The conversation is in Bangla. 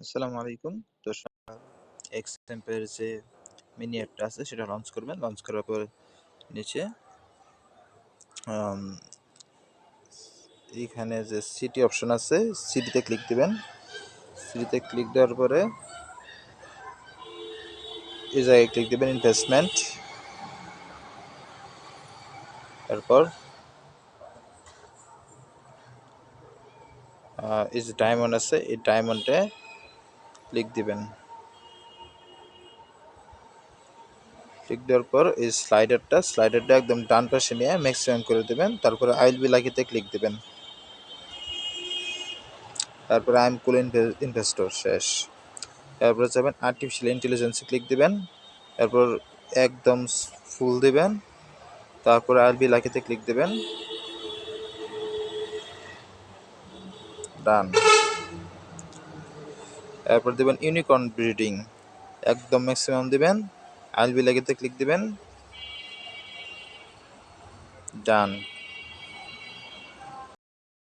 আসসালামু আলাইকুম। তো এক্সটেম্পের যে মিনি অ্যাপটা আছে সেটা লঞ্চ করবেন। লঞ্চ করার পর নিচে আম, এইখানে যে সিটি অপশন আছে, সিটিতে ক্লিক দিবেন। সিটিতে ক্লিক দেওয়ার পরে এই জায়গায় ক্লিক দিবেন ইনভেস্টমেন্ট। তারপর এই যে ডায়মন্ড আছে, এই ডায়মন্ডে ক্লিক দিবেন। ক্লিক দেওয়ার পর এই স্লাইডারটা একদম ডান পাশে নিয়ে ম্যাক্সিমাম করে দেবেন। তারপরে আই উইল বি লাকিতে ক্লিক দিবেন। তারপরে আই এম কুল ইনভেস্টর শেষ। তারপরে যাবেন আর্টিফিশিয়াল ইন্টেলিজেন্সে ক্লিক দিবেন। তারপর একদম ফুল দিবেন। তারপরে আই উইল বি লাকিতে ক্লিক দিবেন। ডান। তারপর দিবেন ইউনিকর্ন ব্রিডিং, একদম ম্যাক্সিমাম দিবেন। আই উইল বি লাকিতে ক্লিক দিবেন। ডান।